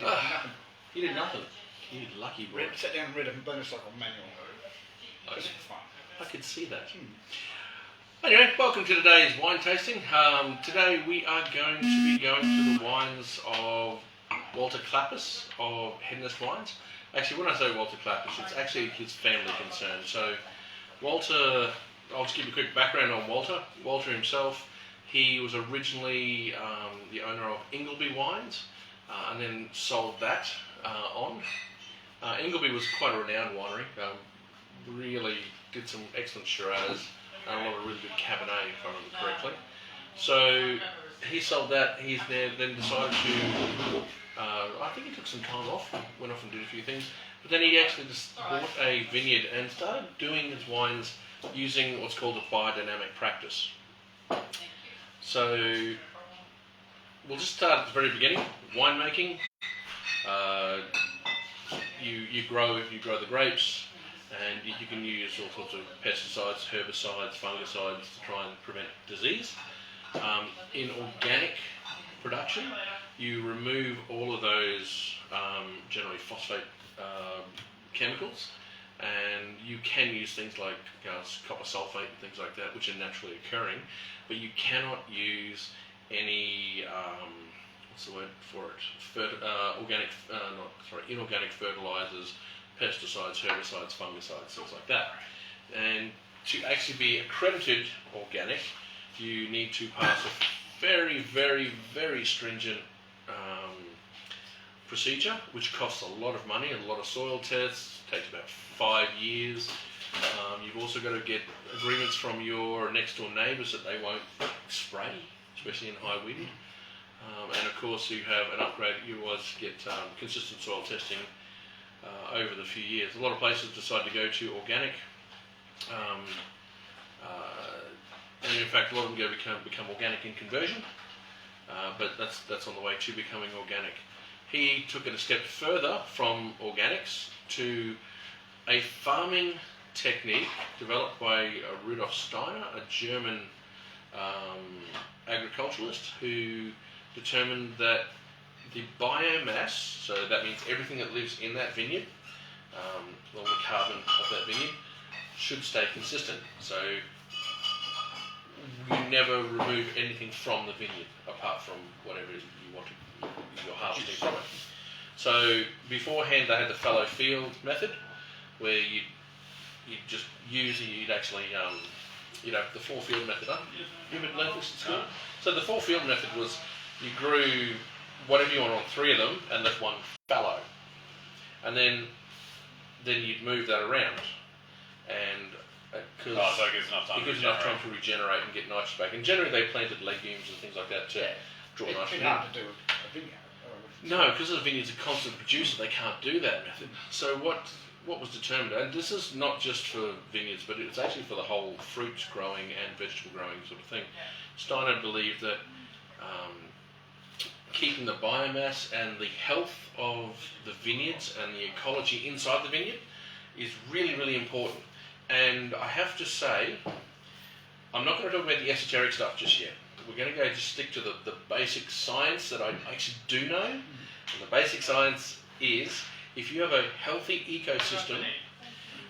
did nothing. You did nothing. You lucky boy. Sat down and read a motorcycle manual. Just for fun. I could see that. Anyway, welcome to today's wine tasting. Today we are going to be going to the wines of Walter Klappis of Hedonist Wines. Actually, when I say Walter Klappis, it's actually his family concern. So, Walter, I'll just give you a quick background on Walter. Walter himself, he was originally the owner of Ingleby Wines, and then sold that on. Ingleby was quite a renowned winery. Really did some excellent Shiraz and a lot of really good Cabernet, if I remember correctly. So he sold that. He's then decided to. I think he took some time off, went off and did a few things, but then he actually just bought a vineyard and started doing his wines using what's called a biodynamic practice. So we'll just start at the very beginning. Winemaking. You grow the grapes, and you can use all sorts of pesticides, herbicides, fungicides to try and prevent disease. In organic production, you remove all of those generally phosphate chemicals, and you can use things like copper sulfate and things like that, which are naturally occurring, but you cannot use any what's the word for it? Inorganic fertilizers, pesticides, herbicides, fungicides, things like that. And to actually be accredited organic, you need to pass a very, very, very stringent procedure, which costs a lot of money, a lot of soil tests, takes about 5 years. You've also got to get agreements from your next door neighbours that they won't spray, especially in high wind. And of course you have an upgrade, you always get consistent soil testing over the few years. A lot of places decide to go to organic, and in fact a lot of them become organic in conversion, but that's on the way to becoming organic. He took it a step further from organics to a farming technique developed by Rudolf Steiner, a German agriculturalist, who determined that the biomass, so that means everything that lives in that vineyard, all the carbon of that vineyard, should stay consistent. So you never remove anything from the vineyard apart from whatever you want to, you're harvesting from it. So beforehand they had the fallow field method, where you'd just use, you'd actually the 4-field method. You would learn this at school. So the 4-field method was you grew whatever you want on 3 of them and left 1 fallow, and then you'd move that around, and because so it gives enough time to regenerate and get nitrogen back. And generally they planted legumes and things like that to draw nitrogen. It's hard to do a vineyard. No, because the vineyard's a constant producer, they can't do that method. So what was determined, and this is not just for vineyards, but it's actually for the whole fruit growing and vegetable growing sort of thing. Steiner believed that keeping the biomass and the health of the vineyards and the ecology inside the vineyard is really, really important. And I have to say, I'm not going to talk about the esoteric stuff just yet. We're going to go just stick to the basic science that I actually do know. And the basic science is, if you have a healthy ecosystem,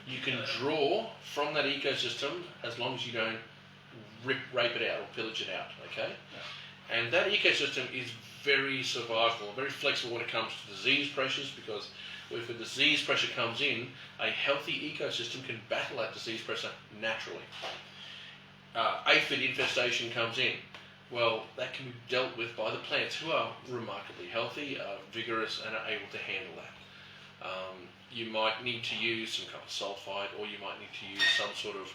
you can draw from that ecosystem as long as you don't rape it out or pillage it out, okay? And that ecosystem is very survivable, very flexible when it comes to disease pressures, because if a disease pressure comes in, a healthy ecosystem can battle that disease pressure naturally. Aphid infestation comes in. Well, that can be dealt with by the plants, who are remarkably healthy, vigorous, and are able to handle that. You might need to use some copper sulfide, or you might need to use some sort of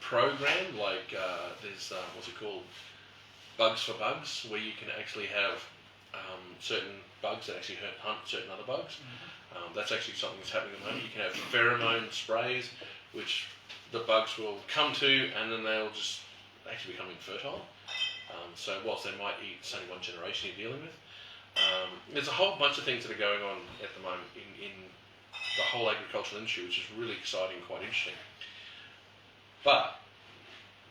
program, like there's, what's it called? Bugs for bugs, where you can actually have certain bugs that actually hunt certain other bugs. That's actually something that's happening at the moment. You can have pheromone sprays, which the bugs will come to, and then they'll just actually become infertile. So whilst they might eat, it's only 1 generation you're dealing with. There's a whole bunch of things that are going on at the moment in the whole agricultural industry, which is really exciting and quite interesting. But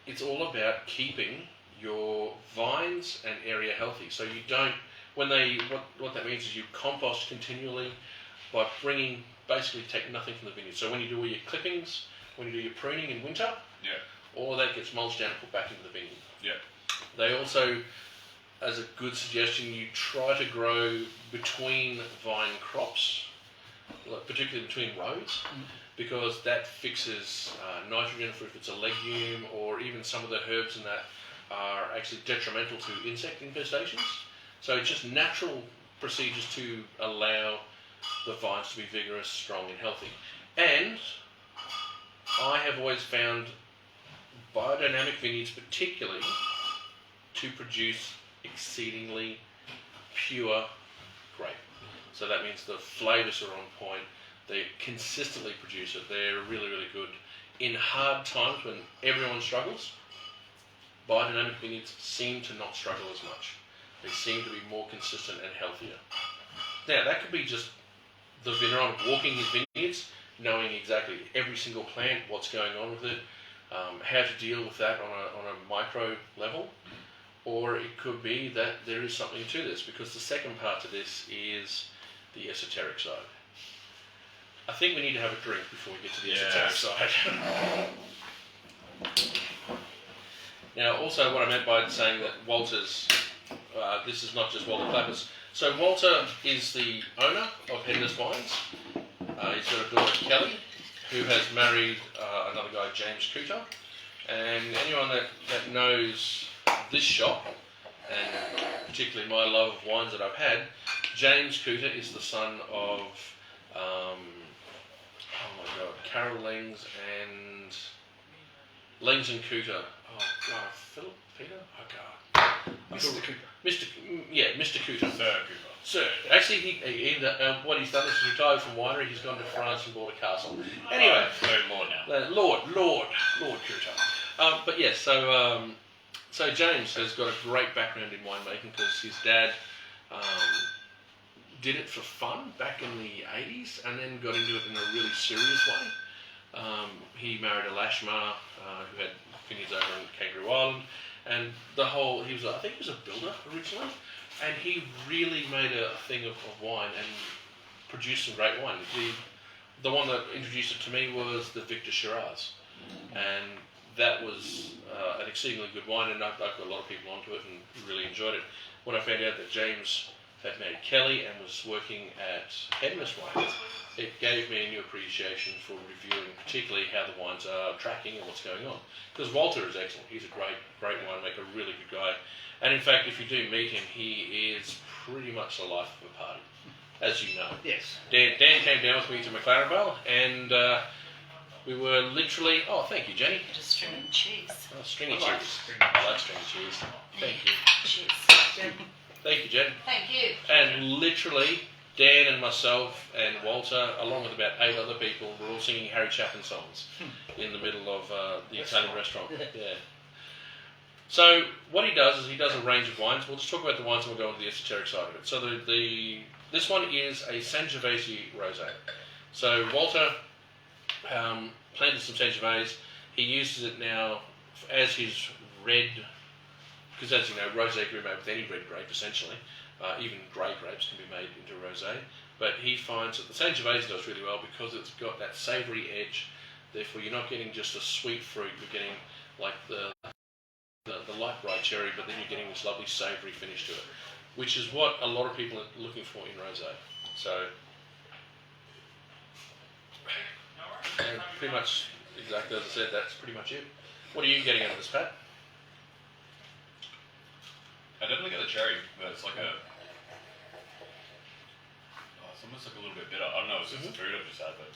it's all about keeping your vines and area healthy. So you don't What that means is you compost continually by basically take nothing from the vineyard. So when you do all your clippings, when you do your pruning in winter, all of that gets mulched down and put back into the vineyard. Yeah. They also, as a good suggestion, you try to grow between vine crops, particularly between rows, because that fixes nitrogen for if it's a legume, or even some of the herbs in that are actually detrimental to insect infestations. So it's just natural procedures to allow the vines to be vigorous, strong and healthy. And I have always found biodynamic vineyards particularly to produce exceedingly pure grape. So that means the flavours are on point, they consistently produce it, they're really, really good. In hard times when everyone struggles, biodynamic vineyards seem to not struggle as much. They seem to be more consistent and healthier. Now, that could be just the vigneron walking his vineyards, knowing exactly every single plant, what's going on with it, how to deal with that on a micro level. Or it could be that there is something to this, because the second part to this is the esoteric side. I think we need to have a drink before we get to the esoteric side. Now, also what I meant by saying that Walter's, this is not just Walter Clappers. So Walter is the owner of Hedonist Wines. He's got a daughter, Kelly, who has married another guy, James Cooter. And anyone that knows this shop, and particularly my love of wines that I've had, James Cooter is the son of, Carol Lengs and Cooter. Oh God, Philip Peter. Oh God, Mr. Cooper. Mr. Cooter. Sir Cooper. Sir. Actually, what he's done is he's retired from winery. He's gone to France and bought a castle. Anyway, Lord now. Lord Cooter. But yes, so James has got a great background in winemaking because his dad did it for fun back in the 80s and then got into it in a really serious way. He married a Lashmar who had vineyards over in Kangaroo Island, and I think he was a builder originally, and he really made a thing of wine and produced some great wine. The one that introduced it to me was the Victor Shiraz, and that was an exceedingly good wine, and I've got a lot of people onto it and really enjoyed it. When I found out that James had married Kelly and was working at Hedonist Wines, it gave me a new appreciation for reviewing particularly how the wines are tracking and what's going on. Because Walter is excellent. He's a great winemaker, really good guy. And in fact, if you do meet him, he is pretty much the life of a party, as you know. Yes. Dan came down with me to McLaren Vale, and we were literally... Oh, thank you, Jenny. Bit of string cheese. Oh, stringy cheese. I I like stringy cheese. Thank you. Cheers. Thank you, Jen. Thank you. And literally, Dan and myself and Walter, along with about 8 other people, were all singing Harry Chapin songs in the middle of the Italian restaurant. Yeah. So what he does is he does a range of wines. We'll just talk about the wines and we'll go on to the esoteric side of it. So this one is a Sangiovese rosé. So Walter planted some Sangiovese. He uses it now as his red, because as you know, rosé can be made with any red grape essentially. Even grey grapes can be made into rosé. But he finds that the Sangiovese does really well because it's got that savoury edge. Therefore, you're not getting just a sweet fruit. You're getting like the light bright cherry, but then you're getting this lovely savoury finish to it, which is what a lot of people are looking for in rosé. So, and pretty much exactly as I said, that's pretty much it. What are you getting out of this, Pat? I definitely get the cherry, but it's like it's almost like a little bit bitter. I don't know, it's just the food I've just had, but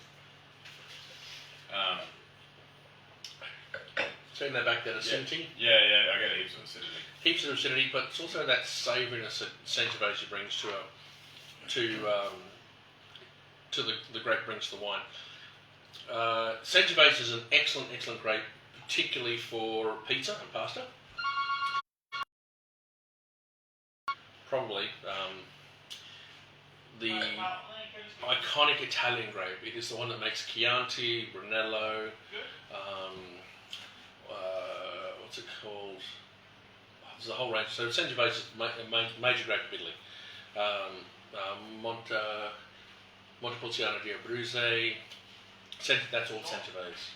turn that back, that acidity. Yeah, I get heaps of acidity. Heaps of acidity, but it's also that savouriness that Sangiovese brings to the grape brings to the wine. Sangiovese is an excellent grape, particularly for pizza and pasta. Probably the iconic Italian grape. It is the one that makes Chianti, Brunello, what's it called? Oh, There's a whole range. So Sangiovese is a major grape of Italy. Montepulciano di Abruzzo, that's all Sangiovese.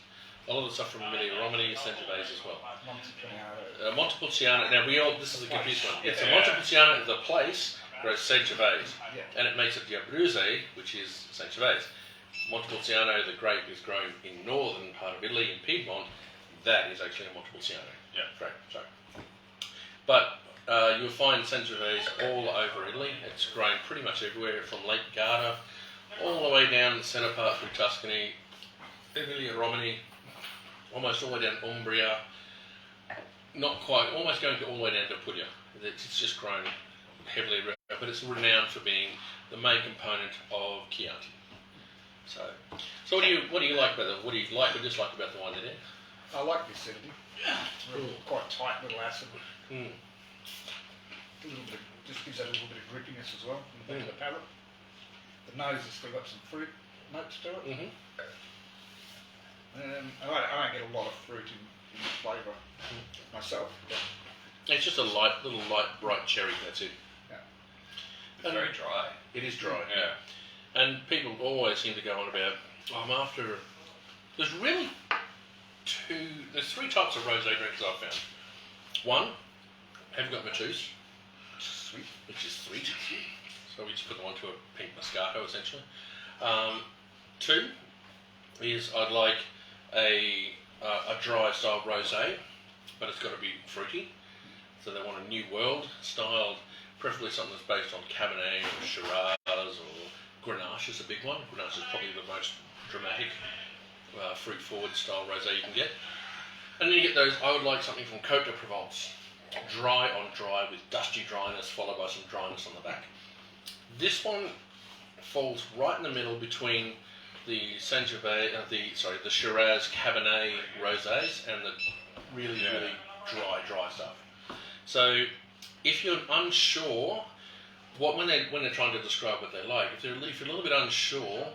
A lot of the stuff from Emilia-Romagna is Sangiovese as well. Montepulciano. Now this is a confused one. Yeah, so Montepulciano, the place, grows Sangiovese, and it makes it di Abruzzo, which is Sangiovese. Montepulciano, the grape, is grown in northern part of Italy, in Piedmont. That is actually a Montepulciano. Yeah. Right. Sorry. But you'll find Sangiovese all over Italy. It's grown pretty much everywhere, from Lake Garda all the way down the centre part through Tuscany, Emilia-Romagna, almost all the way down Umbria. Not quite, almost going all the way down to Puglia. It's just grown heavily, but it's renowned for being the main component of Chianti. So what do you like about it? What do you like or dislike about the wine there? I like the acidity. Really quite tight little acid. A little bit just gives that a little bit of grippiness as well in the back of the palate. The nose has still got some fruit notes to it. I don't get a lot of fruit in the flavour myself. It's just a little light, bright cherry. That's it. Yeah. It's very dry. It is dry. Yeah. And people always seem to go on about, I'm after. There's really there's three types of rosé drinks I've found. One, have you got Matisse? Which is sweet. So we just put them onto a pink Moscato essentially. Two is I'd like a dry style rosé, but it's got to be fruity. So they want a New World styled, preferably something that's based on Cabernet or Shiraz or Grenache is a big one. Grenache is probably the most dramatic fruit forward style rosé you can get. And then you get those, I would like something from Côte de Provence. Dry on dry with dusty dryness followed by some dryness on the back. This one falls right in the middle between the Sangiovese, the Shiraz Cabernet rosés and the really dry stuff. So if you're unsure, when they're trying to describe what they like, if you're a little bit unsure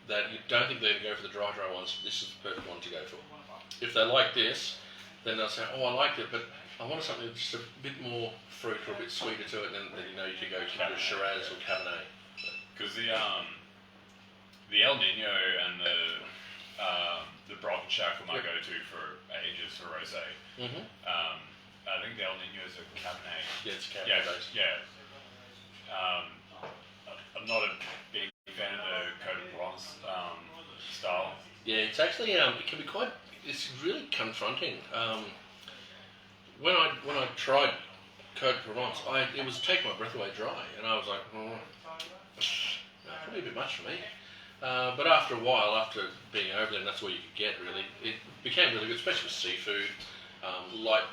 that you don't think they're going to go for the dry ones, this is the perfect one to go for. If they like this, then they'll say, I liked it, but I wanted something just a bit more fruit or a bit sweeter to it, then you know you could go to the Shiraz or Cabernet. Because the El Nino and the Brockenschach were my go-to for ages for rosé. I think the El Nino is a Cabernet. Yeah, it's Cabernet based. Yeah. I'm not a big fan of the Côte de Provence style. Yeah, it's actually it can be quite. It's really confronting. When I tried Côte de Provence, it was taking my breath away dry, and I was like, probably a bit much for me. But after a while, after being over there, and that's all you could get really, it became really good, especially with seafood, light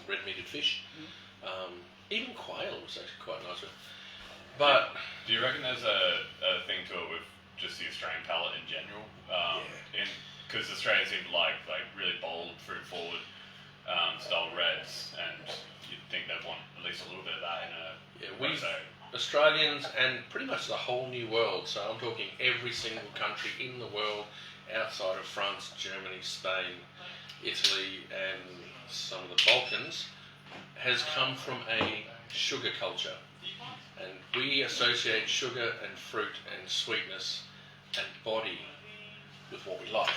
red meated fish. Even quail was actually quite nice. But do you reckon there's a thing to it with just the Australian palate in general? Because Australians seem to like really bold, fruit forward style reds, and you'd think they'd want at least a little bit of that in a rosé. Australians and pretty much the whole New World, so I'm talking every single country in the world outside of France, Germany, Spain, Italy and some of the Balkans, has come from a sugar culture. And we associate sugar and fruit and sweetness and body with what we like.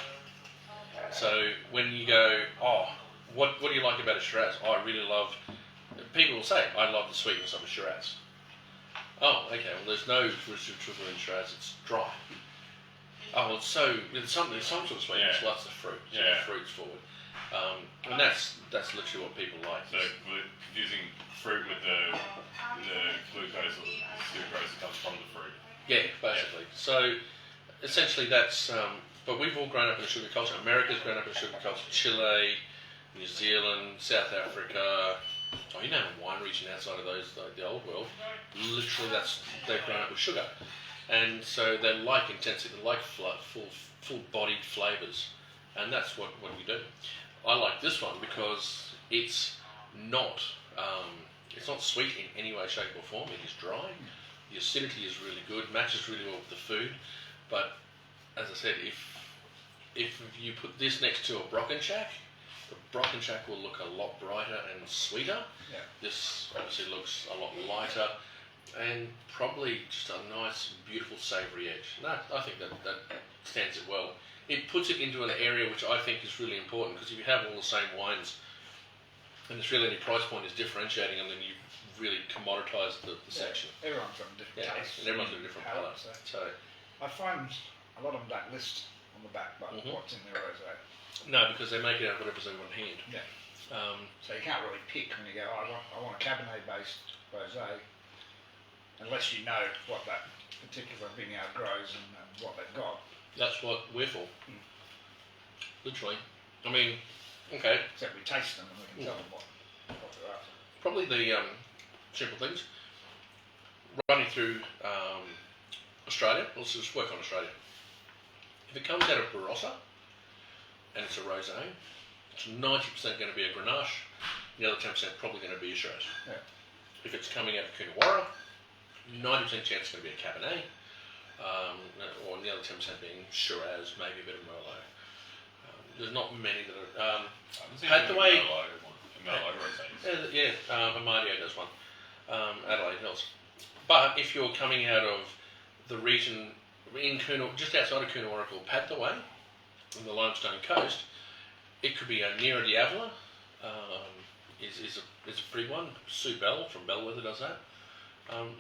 So when you go, what do you like about a Shiraz? I really love, people will say, I love the sweetness of a Shiraz. Oh, okay, well there's no sugar in Shiraz, it's dry. Oh, well there's some sort of sweetness, lots of fruit, so the fruit's forward. And that's literally what people like. So we're confusing fruit with the glucose or the sucrose that comes from the fruit. Yeah, basically. Yeah. So essentially that's, but we've all grown up in a sugar culture. America's grown up in a sugar culture. Chile, New Zealand, South Africa, you name a wine region outside of those, like the old world, literally they've grown up with sugar. And so they like intensity, they like full-bodied flavours. And that's what we do. I like this one because it's not sweet in any way, shape or form. It is dry. The acidity is really good, matches really well with the food. But as I said, if you put this next to a Brockenshack, the Brockenshack will look a lot brighter and sweeter. Yeah. This obviously looks a lot lighter and probably just a nice, beautiful, savoury edge. No, I think that stands it well. It puts it into an area which I think is really important, because if you have all the same wines and there's really any price point is differentiating them, then you've really commoditised the section. Everyone's got a different taste. And everyone's got a different palate. So I find a lot of them don't list on the back but what's in their rosé. no, because they make it out of whatever's in one hand. Yeah. So you can't really pick when you go, I want a Cabernet-based rosé, unless you know what that particular vineyard grows and what they've got. That's what we're for. Literally. I mean, okay. Except we taste them and we can tell them what they're after. Probably the simple things. Running through Australia, let's just work on Australia. If it comes out of Barossa and it's a rosé, it's 90% going to be a Grenache, the other 10% probably going to be a Shiraz. Yeah. If it's coming out of Coonawarra, 90% chance it's going to be a Cabernet, or the other 10% being Shiraz, maybe a bit of Merlot. There's not many that are. Hathaway. Yeah, Amadio does one. Adelaide Hills. But if you're coming out of the region in just outside of Coonawarra called Hathaway, on the Limestone Coast, it could be a Nera Diavola. Is a pretty one. Sue Bell from Bellwether does that.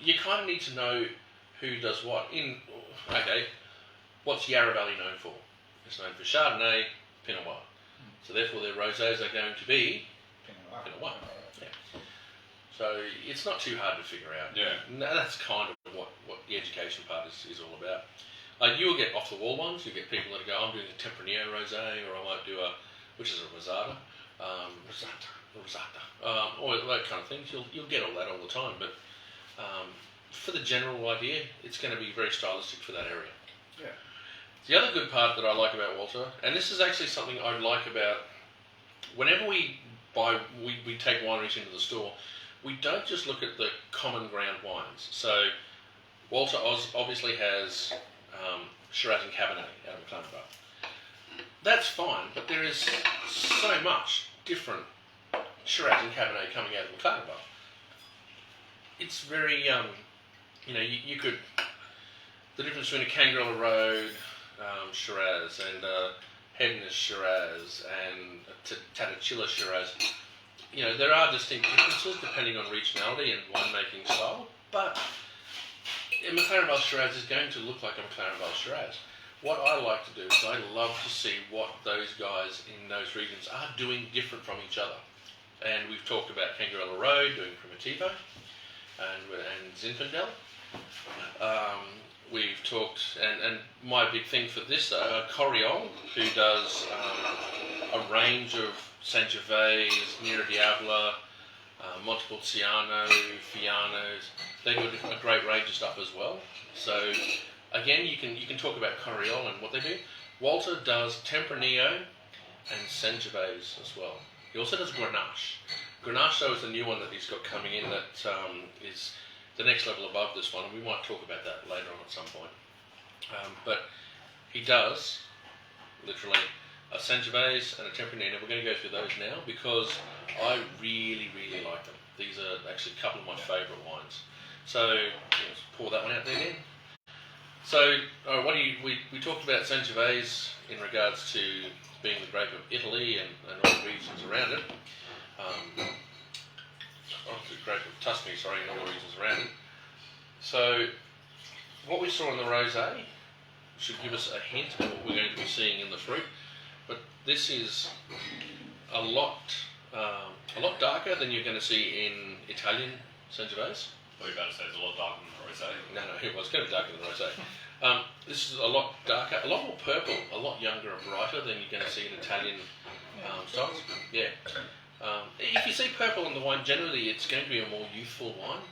You kind of need to know who does what. What's Yarra Valley known for? It's known for Chardonnay, Pinot Noir. So therefore their rosés are going to be Pinot Noir. Yeah. So it's not too hard to figure out. Yeah. That's kind of what the education part is all about. You'll get off the wall ones. You get people that go, I'm doing a Tempranillo rosé, or I might do which is a Rosada. Rosata. Or that kind of things. You'll get all that all the time, but for the general idea, it's going to be very stylistic for that area. Yeah. The other good part that I like about Walter, and this is actually something I like about, whenever we take wineries into the store, we don't just look at the common ground wines. So Walter obviously has Shiraz and Cabernet out of McLaren. That's fine, but there is so much different Shiraz and Cabernet coming out of McLaren. It's very, you could, the difference between a Cangrella Road Shiraz and Hedonist Shiraz and a Tatachilla Shiraz, there are distinct differences depending on regionality and winemaking style, but a McLaren Vale Shiraz is going to look like a McLaren Vale Shiraz. What I like to do is I love to see what those guys in those regions are doing different from each other. And we've talked about Cangrella Road doing Primitivo and Zinfandel. We've talked, and my big thing for this, Coriol, who does a range of Sangiovese, Nera Diavola, Montepulciano, Fianos. They do a great range of stuff as well. So again, you can talk about Coriol and what they do. Walter does Tempranillo and Sangiovese as well. He also does Grenache. Grenache, though, is the new one that he's got coming in that is the next level above this one, and we might talk about that later on at some point. But he does, literally, a Sangiovese and a Tempranillo. We're going to go through those now because I really, really like them. These are actually a couple of my favourite wines. So, let's pour that one out there then. So, we talked about Sangiovese in regards to being the grape of Italy and all the regions around it. The grape of Tuscany, and all the regions around it. So, what we saw in the rosé should give us a hint of what we're going to be seeing in the fruit. But this is a lot darker than you're going to see in Italian Sangiovese. What are you about to say? It's a lot darker than the rosé. No, it was going to be darker than the rosé. This is a lot darker, a lot more purple, a lot younger and brighter than you're going to see in Italian styles. Yeah. If you see purple in the wine, generally it's going to be a more youthful wine.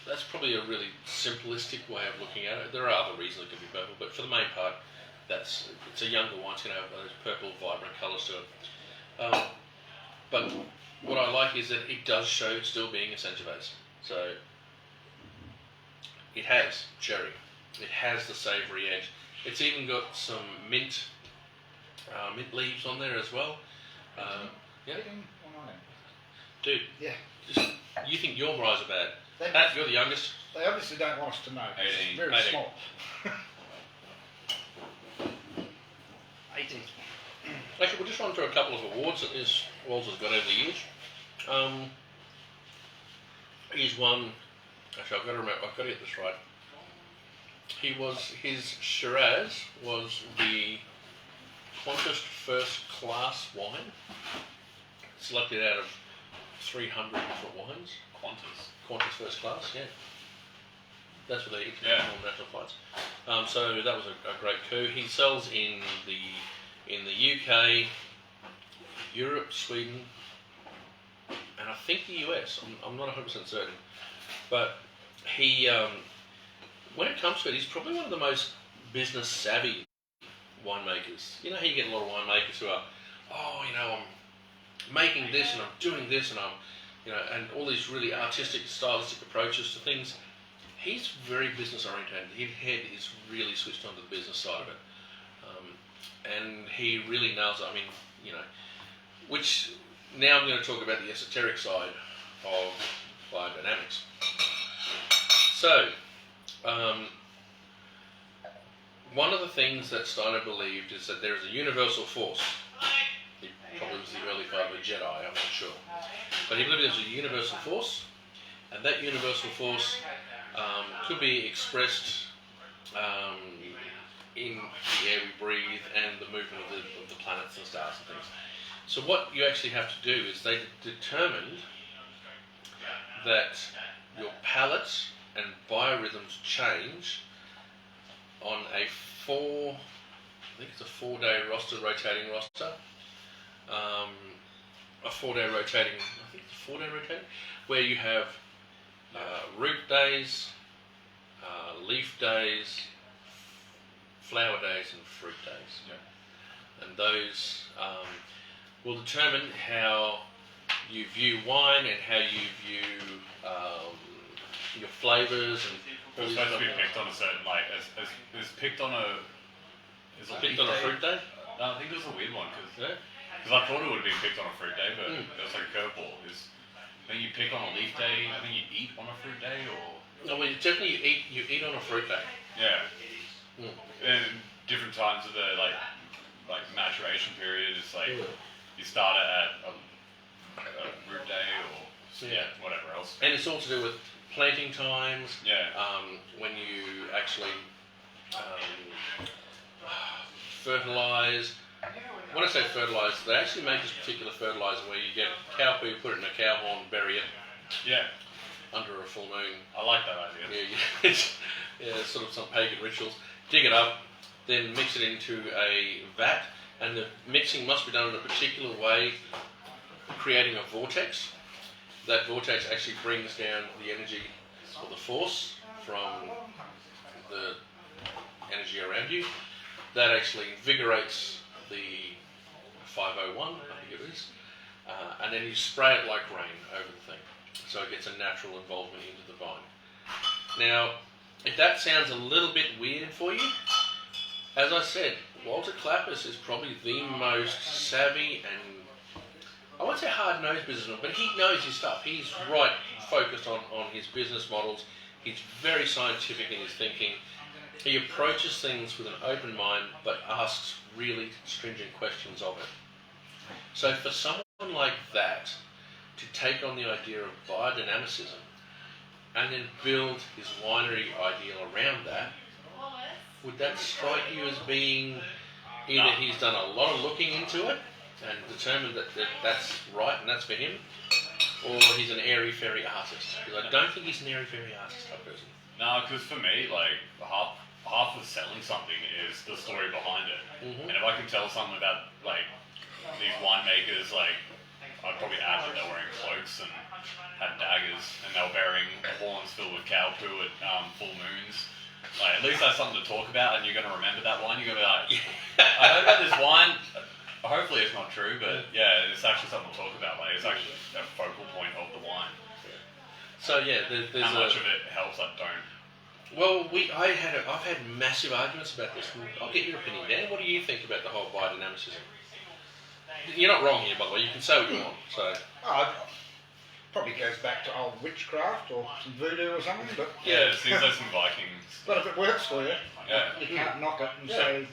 That's probably a really simplistic way of looking at it. There are other reasons it could be purple, but for the main part, it's a younger wine. It's going to have those purple, vibrant colours to it. But what I like is that it does show still being a Sangiovese. So it has cherry, it has the savoury edge, It's even got some mint leaves on there as well. Yeah. 18 or 19? Dude, Yeah. you think your fries are bad. They, Pat, you're the youngest. they obviously don't want us to know. 'Cause 18. It's very 18. small. 18. Actually, we'll just run through a couple of awards that this Walls has got over the years. He's won. Actually, I've got to remember. I've got to get this right. His Shiraz was the Qantas First Class wine, selected out of 300 different wines. Qantas First Class, yeah. That's what they international national flights. So that was a great coup. He sells in the UK, Europe, Sweden, and I think the US. I'm not 100% certain, but he, when it comes to it, he's probably one of the most business savvy winemakers. You know how you get a lot of winemakers who are, I'm making this and I'm doing this and and all these really artistic, stylistic approaches to things. He's very business oriented. His head is really switched on to the business side of it. And he really nails it. I mean, which now I'm going to talk about the esoteric side of biodynamics. So, one of the things that Steiner believed is that there is a universal force. He probably was the early father of a Jedi, I'm not sure. But he believed there was a universal force, and that universal force could be expressed in the air we breathe and the movement of the planets and stars and things. So what you actually have to do is they determined that your palate and biorhythms change on a 4-day rotating roster. A 4-day rotating, where you have root days, leaf days, flower days and fruit days. Yeah. And those will determine how you view wine and how you view your flavours and It was supposed to be picked on a certain, it was picked on a... Picked on a fruit day? No, I think it was a weird one, because Yeah. I thought it would have been picked on a fruit day, but it was like a curveball. I think you pick on a leaf day, I think you eat on a fruit day, or... No, well, definitely you eat on a fruit day. Yeah. And different times of the, like maturation period, it's like, you start it at a root day, or whatever else. And it's all to do with planting times. Yeah. When you actually fertilise. When I say fertilise, they actually make this particular fertiliser where you get cow poo, put it in a cow horn, bury it. Yeah. Under a full moon. I like that idea. Yeah, sort of some pagan rituals. Dig it up, then mix it into a vat, and the mixing must be done in a particular way, creating a vortex. That vortex actually brings down the energy or the force from the energy around you. That actually invigorates the 501, I think it is, and then you spray it like rain over the thing, so it gets a natural involvement into the vine. Now, if that sounds a little bit weird for you, as I said, Walter Klappis is probably the most savvy and, I won't say hard-nosed businessman, but he knows his stuff. He's right focused on his business models. He's very scientific in his thinking. He approaches things with an open mind, but asks really stringent questions of it. So for someone like that to take on the idea of biodynamicism and then build his winery ideal around that, would that strike you as being either he's done a lot of looking into it and determined that that's right and that's for him, or he's an airy-fairy artist? Because I don't think he's an airy-fairy artist type person. No, because for me, half of selling something is the story behind it. Mm-hmm. And if I can tell someone about, these winemakers, I'd probably add that they're wearing cloaks and had daggers, and they were burying horns filled with cow poo at full moons. At least that's something to talk about, and you're going to remember that wine. You're going to be like, I heard about this wine. Hopefully it's not true, but yeah, it's actually something to talk about. It's actually a focal point of the wine. So yeah, there's how much of it helps, I don't Well, I've had massive arguments about this. I'll get your opinion, Dan. What do you think about the whole biodynamicism? You're not wrong here, by the way. You can say what you want. So Probably goes back to old witchcraft or some voodoo or something. But Yeah, it seems like some Vikings. but if it works for you, Yeah. you can't knock it and say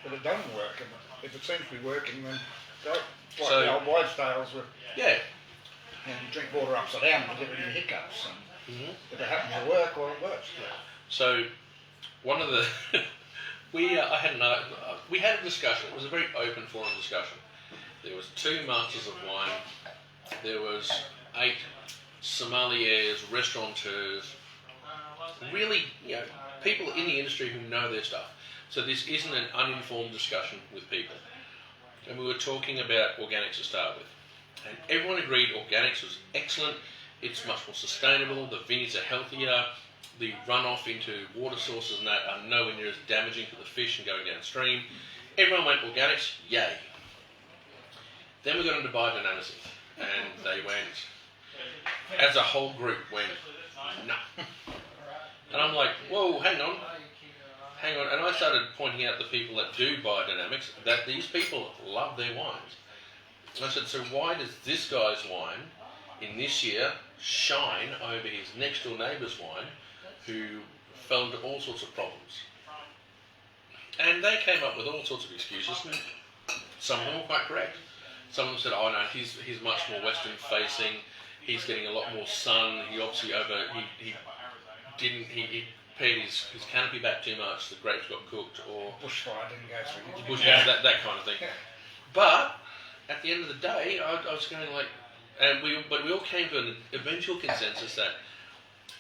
that it doesn't work. And if it seems to be working, then go. Like So- the old wives' tales were, yeah. drink water upside down to get rid of your hiccups. And Mhm. if it happens to work, well, it works. So, one of the we had a discussion. It was a very open forum discussion. There was 2 masters of wine. There was 8 sommeliers, restaurateurs, really, people in the industry who know their stuff. So this isn't an uninformed discussion with people. And we were talking about organics to start with. And everyone agreed organics was excellent. It's much more sustainable. The vineyards are healthier. The runoff into water sources and that are nowhere near as damaging to the fish and going downstream. Everyone went organics, yay. Then we got into biodynamics, and they went, as a whole group, went, no. And I'm like, whoa, hang on. And I started pointing out the people that do biodynamics that these people love their wines. And I said, so why does this guy's wine in this year shine over his next door neighbour's wine who fell into all sorts of problems? And they came up with all sorts of excuses, and some of them were quite correct. Some of them said, oh no, he's much more western facing, he's getting a lot more sun, he obviously he pared his canopy back too much, the grapes got cooked, or Bushfire didn't go through. bushfire, that kind of thing. But at the end of the day, I was going like, but we all came to an eventual consensus that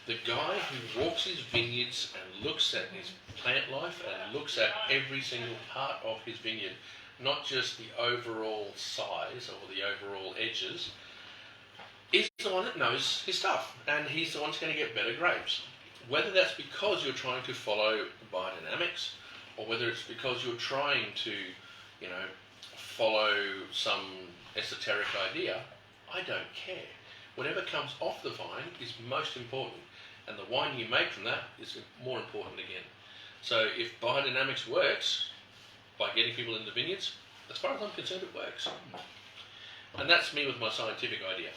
the guy who walks his vineyards and looks at his plant life and looks at every single part of his vineyard, not just the overall size or the overall edges, is the one that knows his stuff, and he's the one that's going to get better grapes. Whether that's because you're trying to follow biodynamics, or whether it's because you're trying to, follow some esoteric idea, I don't care. Whatever comes off the vine is most important, and the wine you make from that is more important again. So if biodynamics works by getting people into vineyards, as far as I'm concerned, it works. And that's me with my scientific idea.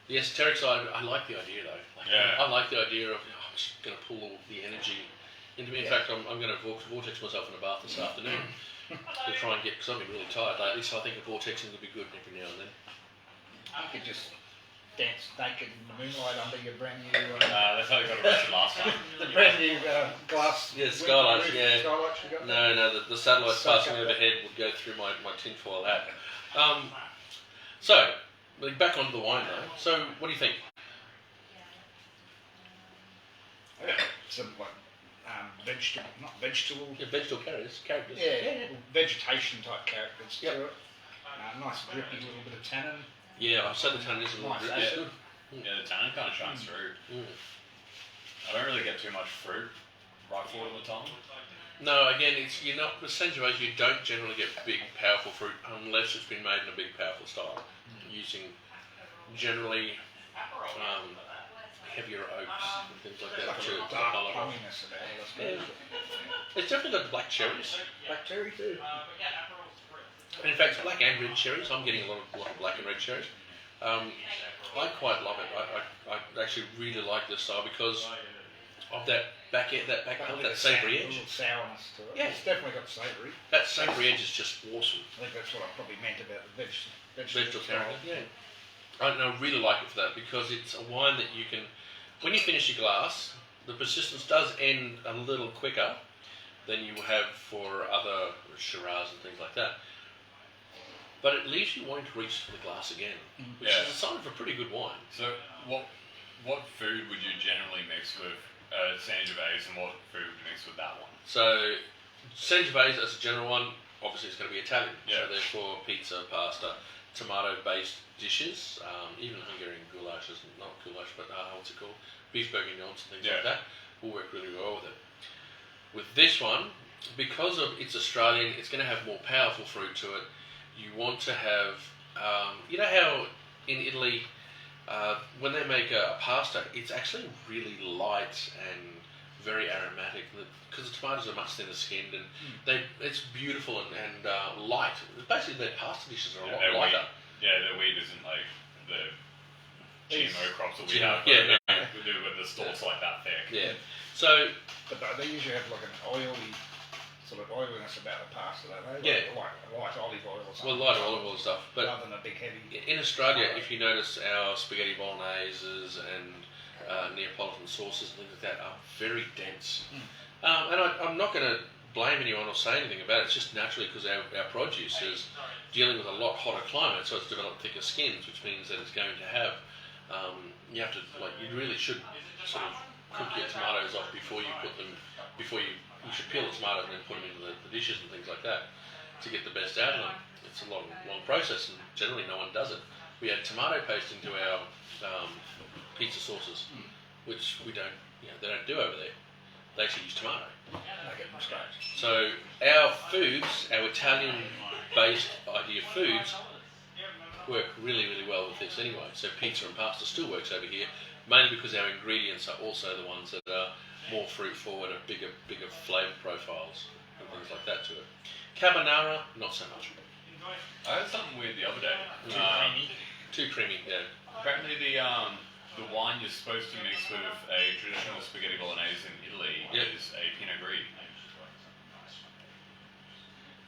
The esoteric side, I like the idea though. I like the idea of, I'm just going to pull all the energy into me. In fact, I'm going to vortex myself in a bath this afternoon to try and get, because I've been really tired lately, so I think a vortexing would be good every now and then. You could just dance naked in the moonlight under your brand new... That's how we got arrested last time. the brand new glass... Yeah, skylights, yeah. Skylights you got? No, the satellites passing overhead would go through my tinfoil hat. So, back onto the wine though. So, what do you think? Some vegetable... Yeah, vegetable characters. Yeah, vegetation type characters Yep. to it. Nice drippy little bit of tannin. Yeah, I've said the tannin is a little Nice bit acid. good. Yeah, the tannin kind of shines through. I don't really get too much fruit right forward of the tongue. No, again, with Sangiovese, you don't generally get big, powerful fruit unless it's been made in a big, powerful style, using generally heavier oaks and things like that Like to a dark colour. plumminess about it, I suppose. It's definitely got black cherries. Black cherry too. In fact, black and red cherries. I'm getting a lot of black and red cherries. I quite love it. I actually really like this style because of that back palate, that savoury A edge. little sourness to it. Yeah. It's definitely got savoury. That savoury edge is just awesome. I think that's what I probably meant about the Vegetable style. character, yeah. I really like it for that because it's a wine that you can, when you finish your glass, the persistence does end a little quicker than you have for other Shiraz and things like that. But it leaves you wanting to reach for the glass again, which is a sign of a pretty good wine. So, what food would you generally mix with Sangiovese, and what food would you mix with that one? So, Sangiovese as a general one, obviously it's going to be Italian. Yeah. So therefore, pizza, pasta, tomato-based dishes, even Hungarian goulashes, not goulash, but what's it called? Beef bourguignons and things like that will work really well with it. With this one, because of it's Australian, it's going to have more powerful fruit to it. You want to have, you know how in Italy, when they make a pasta, it's actually really light and very aromatic, because the tomatoes are much thinner skinned, and it's beautiful and light. Basically, their pasta dishes are a lot lighter. Their wheat isn't like the GMO crops that we have. We do with the stalks like that thick. Yeah. So, but they usually have like an oily sort of oiliness about the pasta, don't they? Yeah. Like light olive oil or something. Well, light olive oil stuff, but rather than a big heavy. In Australia, if you notice, our spaghetti bologneses and Neapolitan sauces and things like that are very dense. And I'm not going to blame anyone or say anything about it. It's just naturally because our produce is dealing with a lot hotter climate, so it's developed thicker skins, which means that it's going to have. You have to you really should sort of cook your tomatoes off before you put them. You should peel the tomatoes and then put them into the dishes and things like that to get the best out of them. It's a long process, and generally no one does it. We add tomato paste into our pizza sauces, which we don't. They don't do over there. They actually use tomato. Make it from scratch. So our foods, our Italian-based idea foods, work really, really well with this anyway. So pizza and pasta still works over here, mainly because our ingredients are also the ones that are more fruit forward and bigger flavour profiles and things like that to it. Carbonara, not so much. I had something weird the other day. Too creamy, yeah. Apparently the wine you're supposed to mix with a traditional spaghetti bolognese in Italy is a Pinot Gris.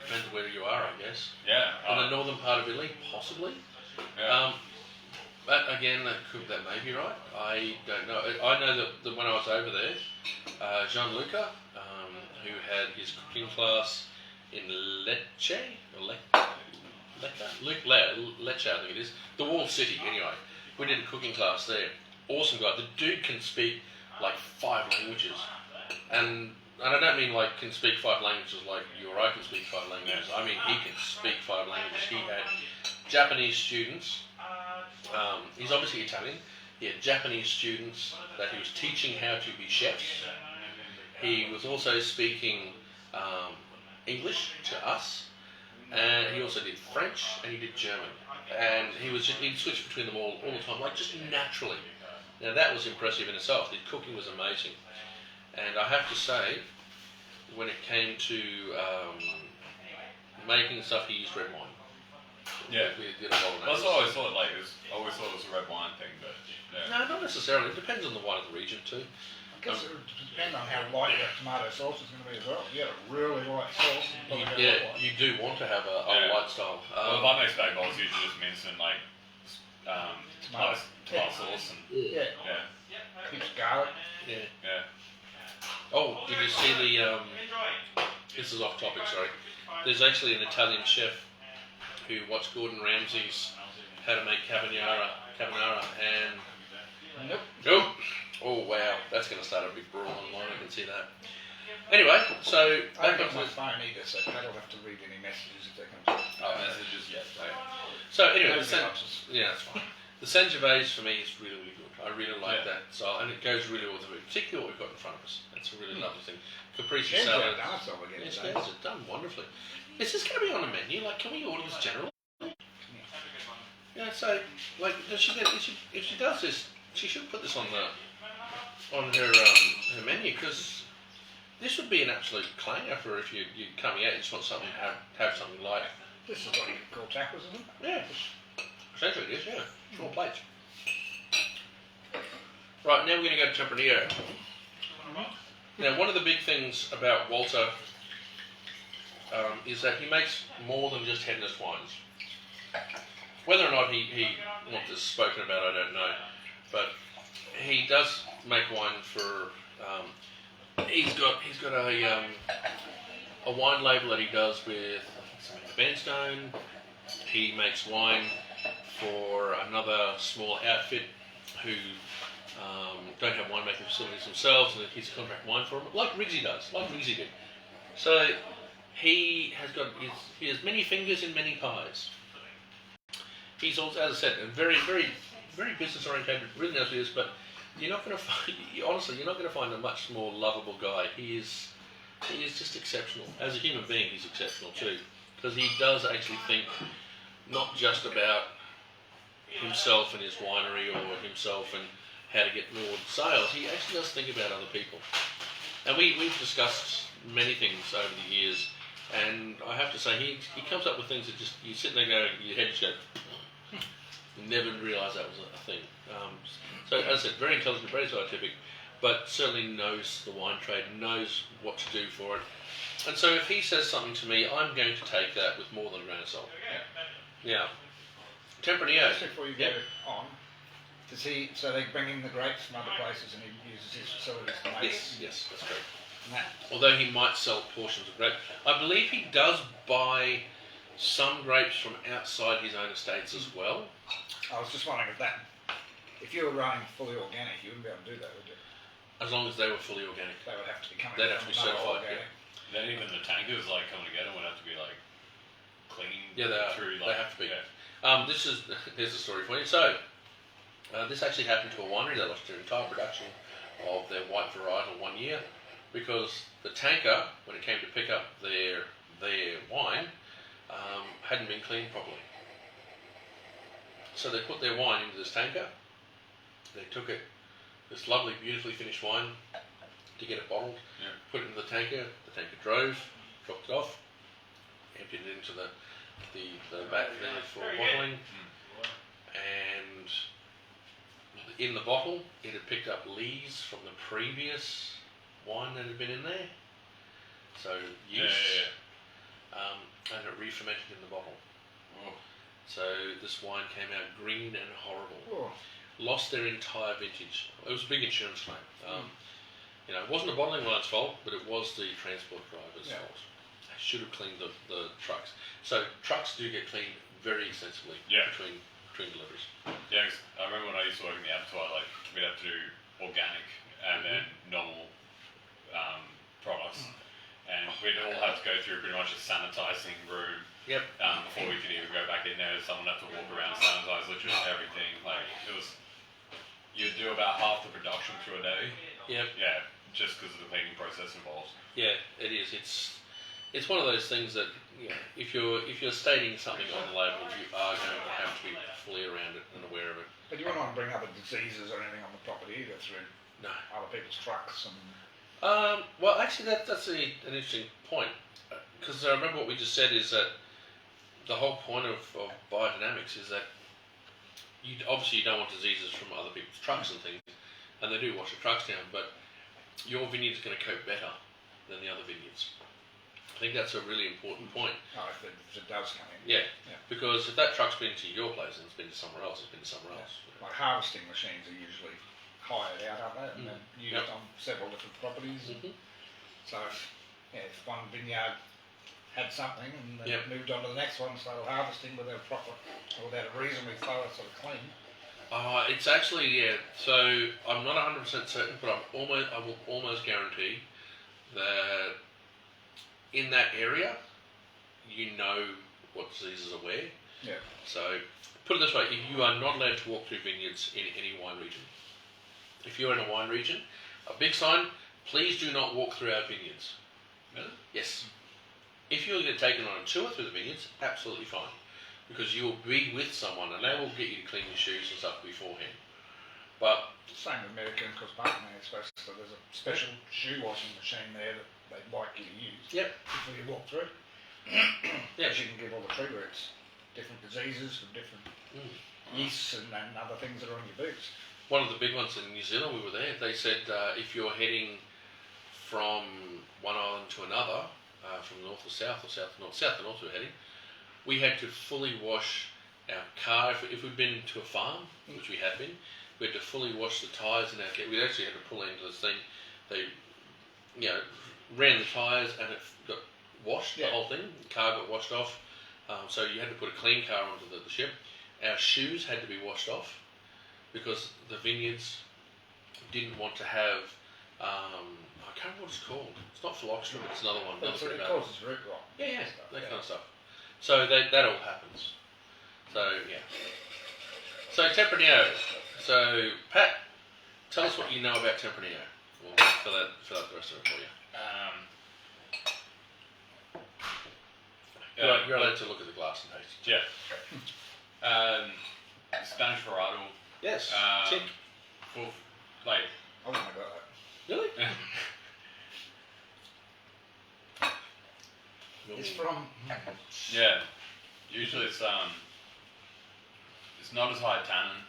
Depends where you are, I guess. Yeah. In the northern part of Italy, possibly. Yeah. But again, that may be right. I don't know. I know that when I was over there, Gianluca, who had his cooking class in Lecce, I think it is, the walled city anyway. We did a cooking class there. Awesome guy. The dude can speak like 5 languages. And I don't mean like can speak 5 languages like you or I can speak 5 languages. I mean he can speak 5 languages. He had Japanese students. He's obviously Italian. He had Japanese students that he was teaching how to be chefs. He was also speaking English to us. And he also did French and he did German. And he'd switch between them all the time, like just naturally. Now that was impressive in itself. The cooking was amazing. And I have to say, when it came to making stuff, he used red wine. Yeah. We did a bolognese. That's what I always thought. I always thought it was a red wine thing, but yeah. No, not necessarily. It depends on the wine of the region too. I guess it would depend on how light that tomato sauce is going to be as well. If you had a really light sauce, You do want to have a light style. Well, my next bag bowls usually just mince and tomato sauce and Pinched garlic. yeah. Oh, did you see the? This is off topic. Sorry. There's actually an Italian chef who watched Gordon Ramsay's How to Make Carbonara, and nope. Oh wow, that's going to start a big brawl online. I can see that. Anyway, so I haven't got my phone either, so Pat will have to read any messages if they come. Messages, yes. So anyway, that's fine. The Sangiovese for me is really, really good. I really like that style, and it goes really well with the food, particularly what we've got in front of us. That's a really lovely thing. Caprese salad. Yes, it's done wonderfully. Is this going to be on the menu? Like, can we order this generally? Yeah, so like, does she get? If she does this, she should put this on her menu, because this would be an absolute clanger for if you're coming out and you just want something have something like. This is what you could call tacos, isn't it? Yeah, essentially it is. Yeah, 4 plates. Right, now we're going to go to Tempranillo. Now, one of the big things about Walter is that he makes more than just Hedonist wines. Whether or not he wants this spoken about, I don't know. But he does make wine for. He's got a wine label that he does with Samantha Benstone. He makes wine for another small outfit who don't have winemaking facilities themselves, and he's a contract wine for them, like Riggsy does, like Riggsy did. So he has many fingers in many pies. He's also, as I said, a very, very, very business oriented, really knows what he is, but you're not going to find a much more lovable guy. He is just exceptional. As a human being, he's exceptional too, because he does actually think not just about himself and his winery or himself and how to get more sales. He actually does think about other people. And we've discussed many things over the years, and I have to say he comes up with things that just you sit there and go, your head just goes. You never realised that was a thing. So as I said, very intelligent, very scientific, but certainly knows the wine trade, knows what to do for it. And so if he says something to me, I'm going to take that with more than a grain of salt. Yeah. Tempranillo. Just before you go on, does he? So they bring in the grapes from other places, and he uses his facilities to make it. Yes, that's correct. And that, Although he might sell portions of grape, I believe he does buy some grapes from outside his own estates as well. I was just wondering if you were running fully organic, you wouldn't be able to do that, would you? As long as they were fully organic. They would have to be coming. They'd have to be from another certified, organic. Then even the tankers like coming to get them would have to be like clean. Yeah, they are. Through, They like, have to be. Yeah. Here's a story for you. So, this actually happened to a winery. They lost their entire production of their white varietal 1 year because the tanker, when it came to pick up their wine, hadn't been cleaned properly. So they put their wine into this tanker. They took it, this lovely, beautifully finished wine, to get it bottled. Yeah. Put it in the tanker. The tanker drove, dropped it off, emptied it into the back there for bottling, and in the bottle it had picked up lees from the previous wine that had been in there, so yeast, and it re-fermented in the bottle. Oh. So this wine came out green and horrible. Oh. Lost their entire vintage. It was a big insurance claim. You know, it wasn't the bottling line's fault, but it was the transport driver's fault. They should have cleaned the trucks. So trucks do get cleaned very extensively between deliveries. Yeah, 'cause I remember when I used to work in the abattoir, like we'd have to do organic and then normal products, and we'd all have to go through pretty much a sanitising room. Yep. Before we could even go back in there, someone had to walk around, sanitise literally everything. Like it was, you'd do about half the production through a day. Yep. Yeah, just because of the cleaning process involved. Yeah, it is. It's one of those things that, you know, if you're stating something on the label, you are going to have to be fully around it and aware of it. But you wouldn't want to bring other diseases or anything on the property either through other people's trucks and. Well, actually, that's an interesting point, because I remember what we just said is that the whole point of biodynamics is that you don't want diseases from other people's trucks and things, and they do wash the trucks down, but your vineyard's going to cope better than the other vineyards. I think that's a really important point. Oh, if it does come in. Yeah, because if that truck's been to your place and it's been to somewhere else, it's been to somewhere else. Like harvesting machines are usually hired out, aren't they? And then used on several different properties. So, if one vineyard had something and then moved on to the next one, started harvesting without a reasonably thorough sort of clean. It's actually, so I'm not 100% certain, but I will almost guarantee that in that area, you know what diseases are where. Yeah. So, put it this way, if you are not allowed to walk through vineyards in any wine region. If you're in a wine region, a big sign, please do not walk through our vineyards. Really? Yes. If you're going to take it on a tour through the vineyards, absolutely fine. Because you will be with someone and they will get you to clean your shoes and stuff beforehand. But same with America and Cospartner, I suppose. So there's a special shoe washing machine there that they'd like you to use before you walk through. Because you can give all the tree roots different diseases from different yeasts and other things that are on your boots. One of the big ones in New Zealand, we were there, they said if you're heading from one island to another, from north to south or south to north we were heading, we had to fully wash our car. If we'd been to a farm, which we had been, we had to fully wash the tyres in our car. We actually had to pull into this thing. They, ran the tyres and it got washed, the whole thing. The car got washed off. So you had to put a clean car onto the ship. Our shoes had to be washed off because the vineyards didn't want to have, I can't remember what it's called. It's not phylloxera, but it's another one. But it causes root rot. Yeah, that kind of stuff. So that all happens. So, So Tempranillo. So, Pat, tell us what you know about Tempranillo. We'll fill out the rest of it for you. You're allowed to look at the glass and taste it. Yeah. Spanish varietal. Yes. For, like, I wouldn't have got that. Really? It's from. Yeah. Usually it's not as high tannin.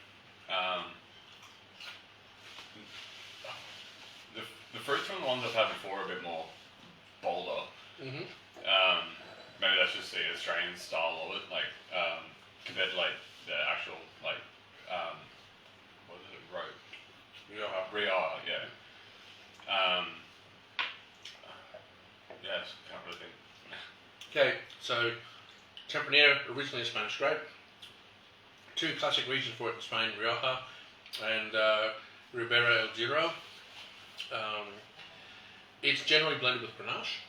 The fruits from the ones I've had before are a bit more bolder. Mm-hmm. Maybe that's just the Australian style of it, like compared to like the actual like what is it, Rioja, yeah. Yes, can't really think. Okay, so Tempranillo, originally a Spanish grape. Two classic regions for it in Spain, Rioja and Ribera del Duero. It's generally blended with Grenache.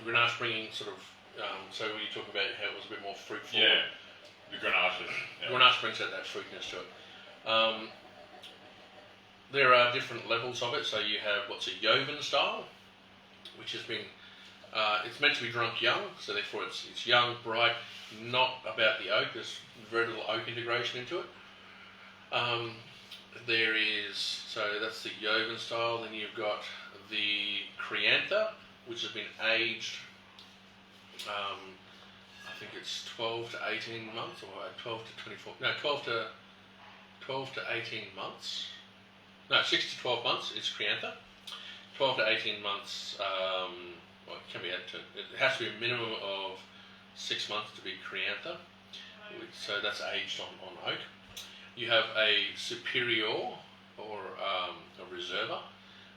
Grenache bringing sort of, so when you talk about how it was a bit more fruit forward. Yeah, the Grenache is. Yeah. Grenache brings out that fruitiness to it. There are different levels of it. So you have what's a Joven style, which has been, it's meant to be drunk young, so therefore it's young, bright, not about the oak. There's very little oak integration into it. There is, so that's the Joven style. Then you've got the Criantha, which has been aged, I think it's 12 to 18 months, or 12 to 24, no, 12 to 18 months. No, 6 to 12 months is Criantha. 12 to 18 months, well, it can be added to, it has to be a minimum of 6 months to be Criantha. So that's aged on oak. You have a Superior or a Reserva.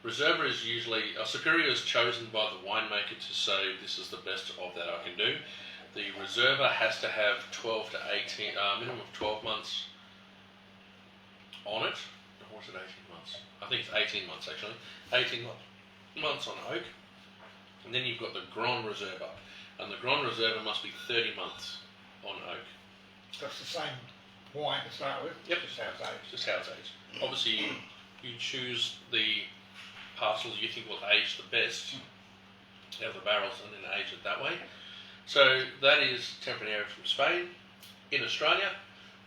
Reserva is usually, a Superior is chosen by the winemaker to say this is the best of that I can do. The Reserva has to have 12 to 18, minimum of 12 months on it. Or was it 18 months? I think it's 18 months actually. 18 months on oak. And then you've got the Grand Reserva. And the Grand Reserva must be 30 months on oak. That's the same wine to start with. Yep. Just how it's aged. Just how it's aged. Obviously, you choose the parcels you think will age the best out of the barrels and then age it that way. So that is Tempranillo from Spain. In Australia,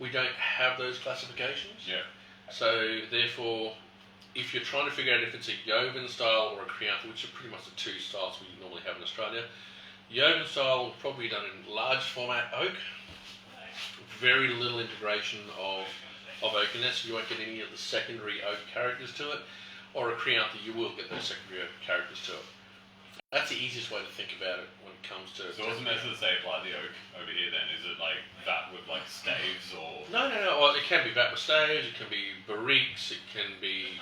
we don't have those classifications. Yeah. So therefore, if you're trying to figure out if it's a Joven style or a Criantha, which are pretty much the two styles we normally have in Australia, Joven style will probably be done in large format oak. Very little integration of oakiness. You won't get any of the secondary oak characters to it. Or a Criantha, you will get those secondary oak characters to it. That's the easiest way to think about it when it comes to. So what's the method to say apply the oak over here then? Is it like vat with like staves or? No. Well, it can be vat with staves. It can be barriques. It can be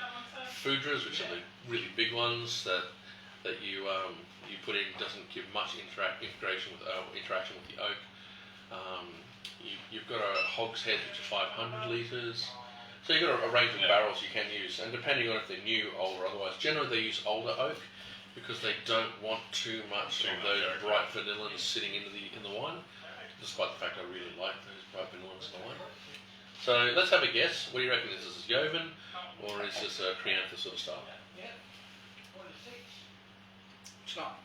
foudres, which are the really big ones that you put in. Doesn't give much interaction with the oak. You've got a hogshead which is 500 litres. So you've got a range of barrels you can use, and depending on if they're new, old, or otherwise, generally they use older oak because they don't want too much of those bright vanillins sitting in the wine. Despite the fact I really like those bright vanillins in the wine. So let's have a guess. What do you reckon? Is this Joven or is this a Criantha sort of style? It's not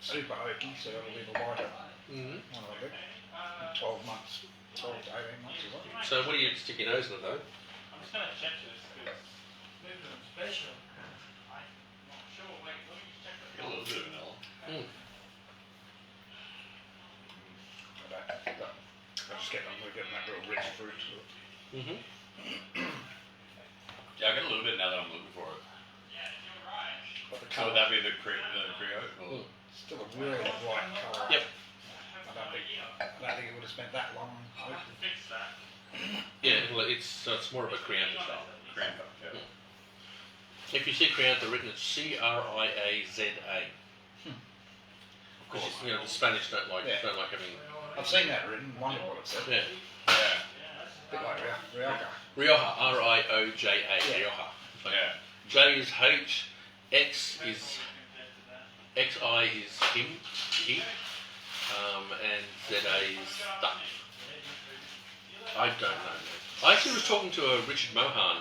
super oaky, so it'll leave a wider Mm-hmm. one of it. 12 months, 12 to 18 months as well. So what do you stick your nose in it though? I'm just going to check this because maybe it's special. I'm not sure. Wait, let me just check the A little bit of vanilla. Mm. I just we're getting that real rich fruit to it. Mm-hmm. Yeah, I get a little bit now that I'm looking for it. But the So colour, would that be the Creote? Or? still a really bright colour. Yep. I don't think it would have spent that long on oak. fix that. Yeah, well, it's more of a Criantha style. Creote, yeah. If you see Criantha written, it's Criaza. Of course, the Spanish don't like having. I've seen that written, wondered what it said. Yeah. Yeah. A bit like Rioja. Rioja, Rioja, Yeah. Rioja. Yeah. J is H, X is XI is him, he, and ZA is the. I don't know. I actually was talking to Richard Mohan,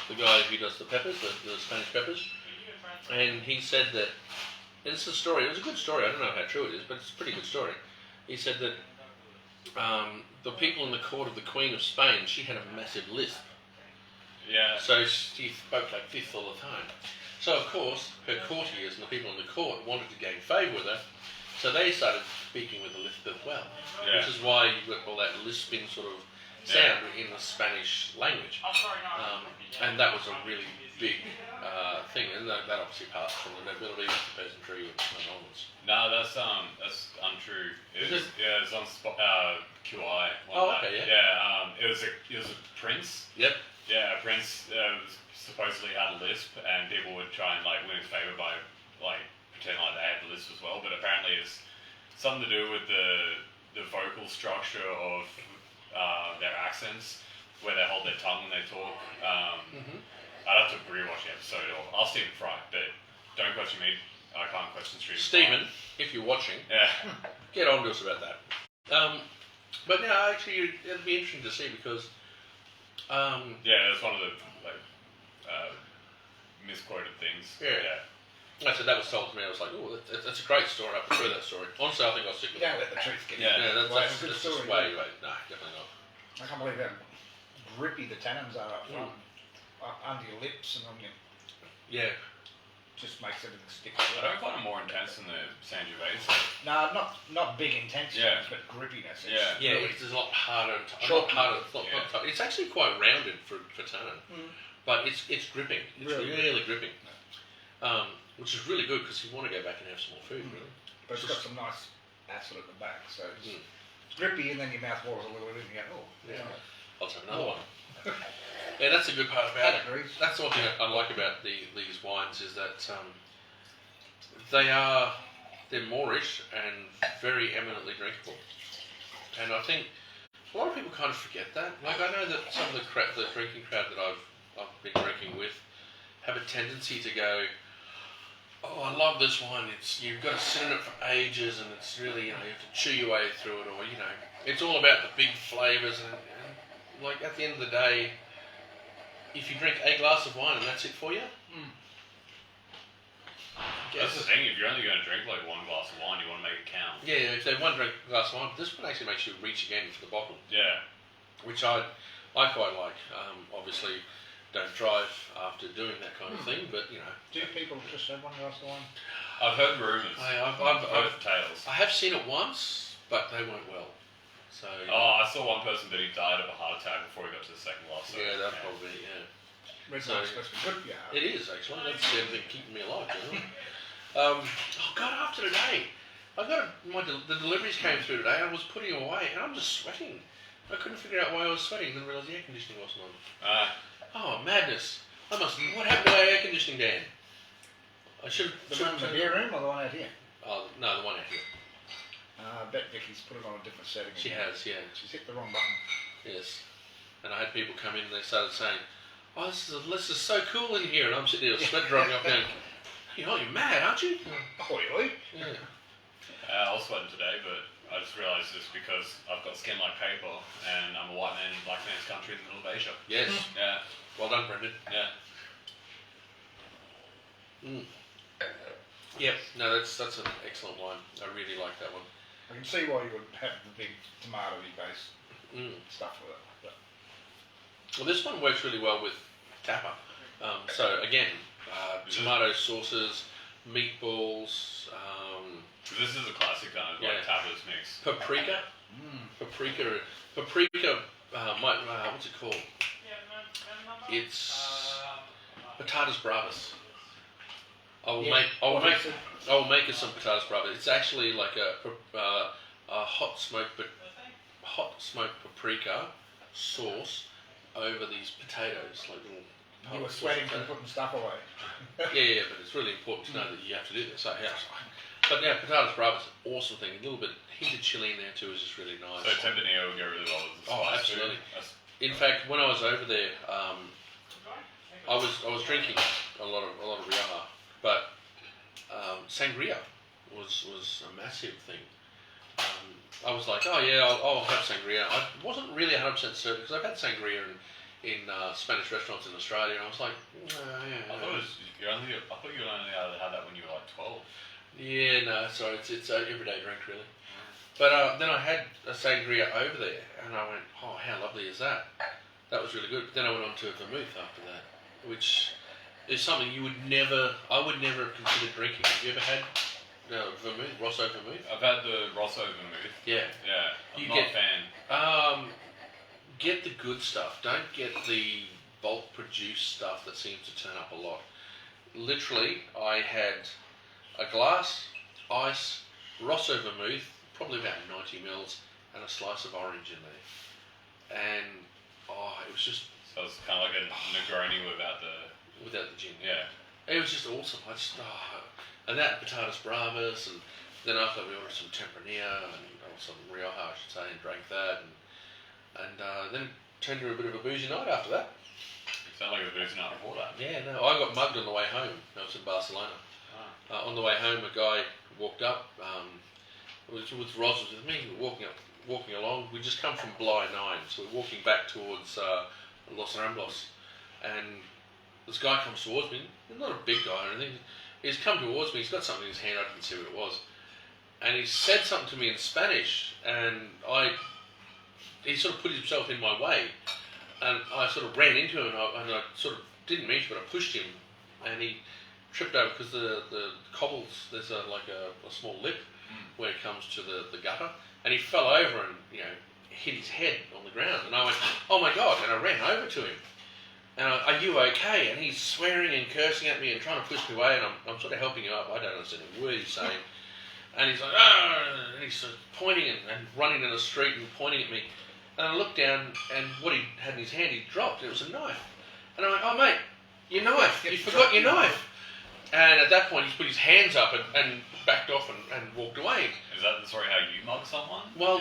the guy who does the peppers, the Spanish peppers, and he said that, and it's a story, it was a good story, I don't know how true it is, but it's a pretty good story. He said that the people in the court of the Queen of Spain, she had a massive lisp. Yeah. So she spoke like this all the time. So of course, her courtiers and the people in the court wanted to gain favour with her, So they started speaking with a lisp as well, Yeah. which is why you got all that lisping sort of sound in the Spanish language. And that was a really big thing, and that obviously passed from the nobility to peasantry and onwards. No, that's untrue. It's on QI. Okay, yeah. It was a prince. Yep. Yeah, a prince supposedly had a lisp, and people would try and like win his favor by like pretending like they had the lisp as well. But apparently, it's something to do with the vocal structure of their accents, where they hold their tongue when they talk. I'd have to rewatch the episode, or I'll Stephen Fry, but don't question me. I can't question Stephen, if you're watching, get on to us about that. But no, actually, it'd be interesting to see because. It's one of the misquoted things. Yeah. I said that was told to me. I was like, "Oh, that's a great story. I prefer that story." Honestly, I think I'll stick with You don't it. let the truth get Yeah. in. That's good just story, way. yeah. No, definitely not. I can't believe how grippy the tannins are up front, under your lips and on your. Yeah. Just makes everything stick. I don't find it more intense than the Sangiovese. No, not big intense, Yeah. but grippiness. It's Yeah. Yeah, really- it's a lot harder. Short, harder. Not tough. It's actually quite rounded for tannin, but it's gripping. It's really gripping, which is really good because you want to go back and have some more food. Really, But it's got some nice acid at the back, so it's grippy, and then your mouth waters a little bit, and you go, oh, yeah. I'll take another one. Yeah, that's a good part about it. That's the one thing I like about these wines is that they're moreish and very eminently drinkable. And I think a lot of people kind of forget that. Like I know that some of the drinking crowd that I've been drinking with have a tendency to go, "Oh, I love this wine. You've got to sit in it for ages, and it's really you have to chew your way through it, or it's all about the big flavours." And like at the end of the day, if you drink a glass of wine and that's it for you, That's the thing. If you're only going to drink like one glass of wine, you want to make it count. Yeah, if they want to drink a glass of wine, this one actually makes you reach again for the bottle. Yeah. Which I quite like. Obviously, don't drive after doing that kind of thing, but Do people just have one glass of wine? I've heard rumours. I've Both tales. I have seen it once, but they weren't well. So I saw one person, but he died of a heart attack before he got to the second glass. So, yeah, that's probably Red So- wine's supposed to be good for you. It is actually. That's the only thing keeping me alive. Oh God! After today, the deliveries came through today. I was putting them away, and I'm just sweating. I couldn't figure out why I was sweating. Then realised the air conditioning wasn't on. Oh madness! What happened to our air conditioning, Dan? I should. The one in the beer room or the one out here? Oh no, the one out here. I bet Vicky's put it on a different setting. She again. has, yeah. She's hit the wrong button. Yes. And I had people come in and they started saying, "Oh, this is so cool in here," and I'm sitting there, sweat dropping off, going, "You're mad, aren't you?" Oh, really? Yeah. I was sweating today, but I just realised it's because I've got skin like paper, and I'm a white man in a black man's country in the middle of Asia. Yes. Yeah. Well done, Brendan. Yeah. Yep. No, that's an excellent wine. I really like that one. I can see why you would have the big tomato-y based stuff with it. But Well, this one works really well with tapa. So again, tomato sauces, meatballs, This is a classic kind of like tapas mix. paprika. Paprika. What's it called? It's patatas bravas. I will make us some patatas bravas. It's actually like a hot smoked paprika sauce over these potatoes, like little. you were sweating from putting stuff away. Yeah, but it's really important to know that you have to do this. So, yeah. But yeah, patatas bravas, awesome thing. A little bit hinted chili in there too is just really nice. So tempranillo would go really well with the Oh, spice absolutely. food. In fact, when I was over there, I was drinking a lot of Rioja, but sangria was a massive thing. I was like, oh yeah, I'll have sangria. I wasn't really 100% certain because I've had sangria in Spanish restaurants in Australia, and I was like, yeah. I thought you only had that when you were like 12. Yeah, no, sorry, it's an everyday drink really. But then I had a sangria over there, and I went, oh, how lovely is that? That was really good. But then I went on to a vermouth after that, which is something I would never have considered drinking. Have you ever had No, vermouth, Rosso vermouth. I've had the Rosso vermouth. Yeah. Yeah, I'm You not get- a fan. Get the good stuff. Don't get the bulk produced stuff that seems to turn up a lot. Literally, I had a glass, ice, Rosso vermouth, probably about 90 mils, and a slice of orange in there. And it was just So it's kind of like a Negroni without the. without the gin. Yeah. It was just awesome. And that patatas bravas, and then after we ordered some tempranillo or some rioja, I should say, and drank that, and then it turned into a bit of a boozy night after that. You sound like a booze night before that. Yeah, no, I got mugged on the way home. I was in Barcelona. On the way home, a guy walked up. With Roz was with me. We were walking along. We just come from Bly 9, so we're walking back towards Los Ramblos, and this guy comes towards me. He's not a big guy or anything. He's come towards me. He's got something in his hand. I didn't see what it was, and he said something to me in Spanish, and he sort of put himself in my way, and I sort of ran into him, and I sort of didn't mean to, but I pushed him, and he tripped over because the cobbles, there's a small lip where it comes to the gutter, and he fell over and hit his head on the ground, and I went, oh my God, and I ran over to him, and are you okay? And he's swearing and cursing at me and trying to push me away, and I'm sort of helping him up. I don't understand a word he's saying, and he's like, and he's sort of pointing and running in the street and pointing at me, and I looked down, and what he had in his hand, he dropped, it was a knife, and I went, oh mate, your knife, you forgot your knife. And at that point, he put his hands up and backed off and walked away. Is that the story how you mug someone? Well,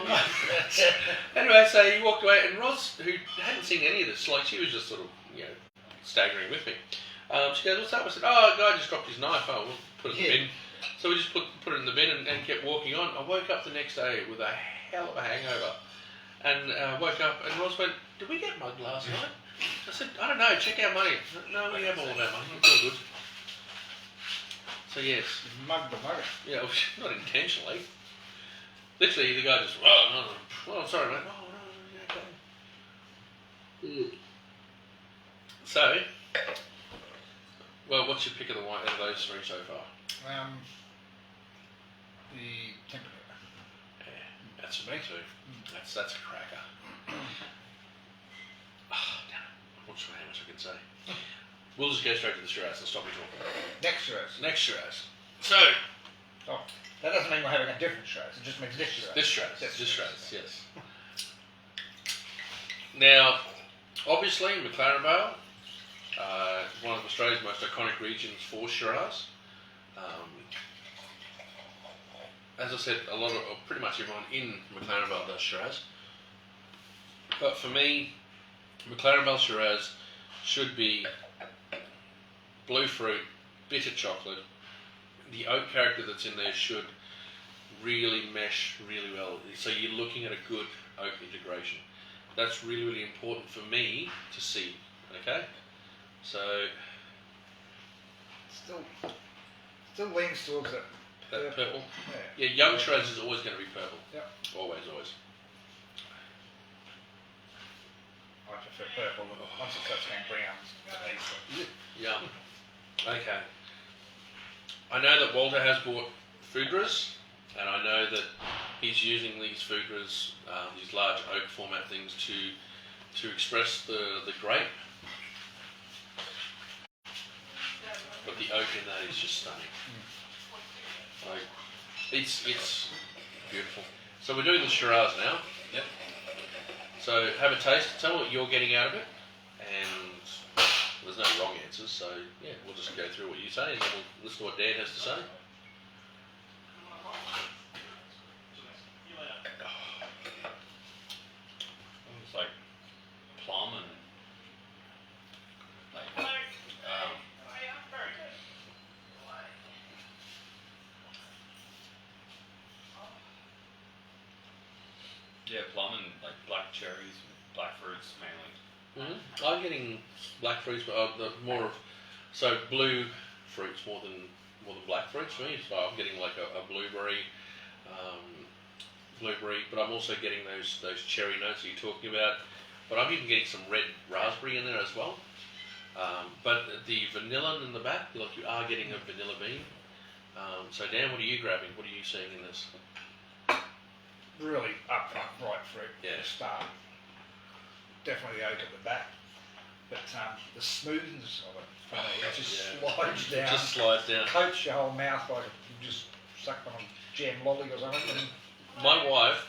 anyway, so he walked away, and Roz, who hadn't seen any of this, she was just sort of, staggering with me. She goes, what's up? I said, oh, a guy just dropped his knife. Oh, we'll put it in the bin. So we just put it in the bin and kept walking on. I woke up the next day with a hell of a hangover. And woke up, and Roz went, did we get mugged last night? I said, I don't know, check our money. No, we have all of our money, it's all good. So yes. Mugged the mugger. Yeah, well, not intentionally. Literally, the guy just, oh, sorry, mate. Oh, no, yeah, okay. So, well, what's your pick of the wine out of those three so far? The temperature. Yeah, that's for me too. That's a cracker. Damn it. I'm not sure how much I can say. We'll just go straight to the Shiraz and stop me talking. Next Shiraz. So, Oh, that doesn't mean we're having a different Shiraz. It just means this Shiraz. this Shiraz. Yes. This Shiraz, yes. Now, obviously, McLaren Vale, one of Australia's most iconic regions for Shiraz. As I said, pretty much everyone in McLaren Vale does Shiraz. But for me, McLaren Vale Shiraz should be blue fruit, bitter chocolate. The oak character that's in there should really mesh really well. So you're looking at a good oak integration. That's really, really important for me to see. Okay? So Still leans towards that. that purple. Yeah. Yeah, young Shiraz is always going to be purple. Yep. Always. I prefer purple. Once it starts going brown, it's easy. Yum. Okay. I know that Walter has bought Foudres, and I know that he's using these Foudres, these large oak format things, to express the grape. But the oak in that is just stunning. Like, it's beautiful. So we're doing the Shiraz now. Yep. So have a taste. Tell me what you're getting out of it, and there's no wrong answers. So yeah, we'll just go through what you say, and then we'll listen to what Dan has to say. It's like plum and like yeah, plum and like black cherries, black fruits mainly. I'm getting black fruits, but so blue fruits more than black fruits for me. So I'm getting like a blueberry, but I'm also getting those cherry notes that you're talking about. But I'm even getting some red raspberry in there as well. But the vanilla in the back, like you are getting a vanilla bean. So Dan, what are you grabbing? What are you seeing in this? Really upfront, right fruit Yeah. at the start. Definitely the oak at the back. But the smoothness of it, for me, it just slides down. Just slides down. Coats your whole mouth like you just sucked on a jam lolly or something. And My wife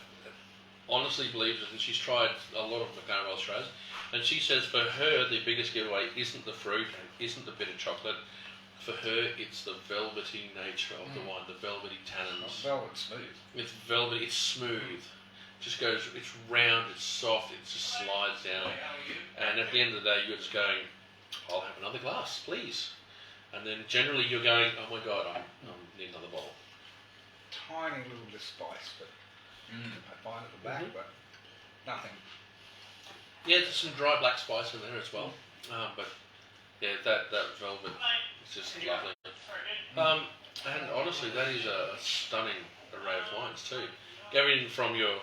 honestly believes it, and she's tried a lot of McDonald's straws, and she says for her the biggest giveaway isn't the fruit and isn't the bitter chocolate. For her, it's the velvety nature of the wine, the velvety tannins. velvet smooth. It's velvety, it's smooth. Just goes, it's round, it's soft, it just slides down. And at the end of the day, you're just going, I'll have another glass, please. And then generally you're going, oh my God, I need another bottle. Tiny little bit of spice, but I find at the back, but nothing. Yeah, there's some dry black spice in there as well. But yeah, that velvet is just lovely. And honestly, that is a stunning array of wines too. Going from your,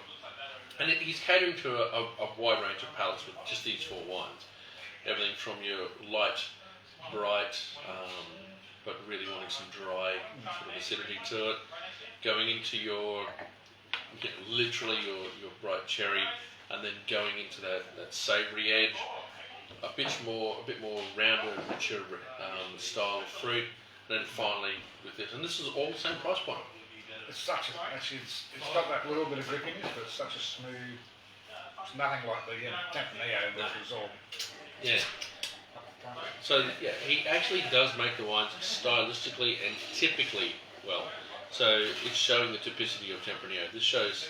and he's catering to a wide range of palates with just these 4 wines. Everything from your light, bright, but really wanting some dry sort of acidity to it, going into your, literally your bright cherry, and then going into that savoury edge, a bit more rounder, richer style of fruit, and then finally with this. And this is all the same price point. It's such a, actually, it's got that little bit of grippiness, but it's such a smooth. It's nothing like the Tempranillo, which was all. Yeah. So yeah, he actually does make the wines stylistically and typically well. So it's showing the typicity of Tempranillo. This shows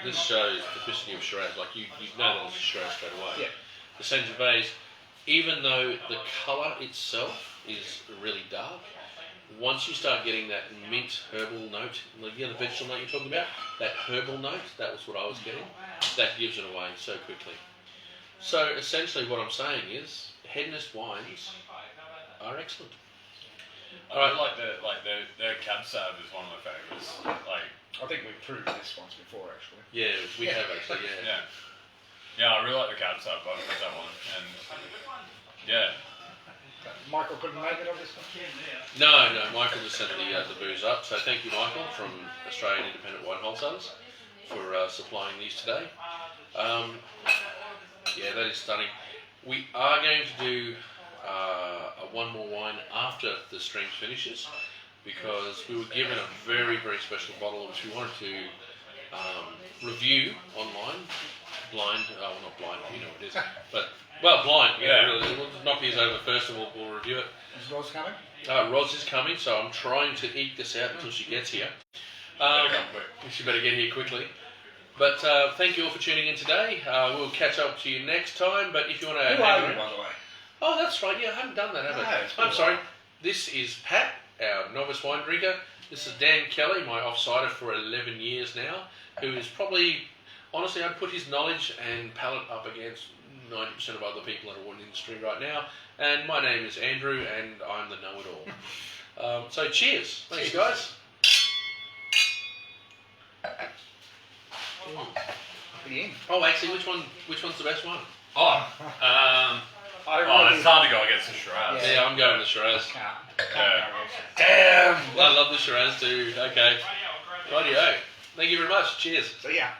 the typicity of Shiraz. Like you know that it's a Shiraz straight away. Yeah. The Sangiovese, even though the colour itself is really dark, once you start getting that mint herbal note, like the vegetable note you're talking about, that herbal note, that was what I was getting. That gives it away so quickly. So essentially, what I'm saying is, Hedonist wines are excellent. I like their cab sauv is one of my favourites. Like, I think we've proved this once before, actually. Yeah, we have actually. Yeah. yeah, I really like the cab sauv. I've got that one, and yeah. Michael couldn't make it on this one? No, Michael just sent the booze up. So thank you, Michael, from Australian Independent Wine Wholesalers, for supplying these today. Yeah, that is stunning. We are going to do one more wine after the stream finishes, because we were given a very, very special bottle which we wanted to review online. Blind, well not blind, you know what it is, but, well, blind, yeah. Really. We'll knock these over first and we'll review it. Is Roz coming? Roz is coming, so I'm trying to eke this out until she gets here. She better get here quickly. But thank you all for tuning in today. We'll catch up to you next time, but if you want to... Who are you, by the way? Oh, that's right, yeah, I haven't done that, have I? I'm sorry. This is Pat, our novice wine drinker. This is Dan Kelly, my offsider for 11 years now, who is probably... Honestly, I'd put his knowledge and palate up against 90% of other people in the wine industry right now. And my name is Andrew, and I'm the know-it-all. So cheers. Thanks, guys. Oh, actually, which one's the best one? It's hard to go against the Shiraz. Yeah, I'm going the Shiraz. Can't. Damn! I love the Shiraz too. Okay. Rightio. Thank you very much. Cheers. See ya.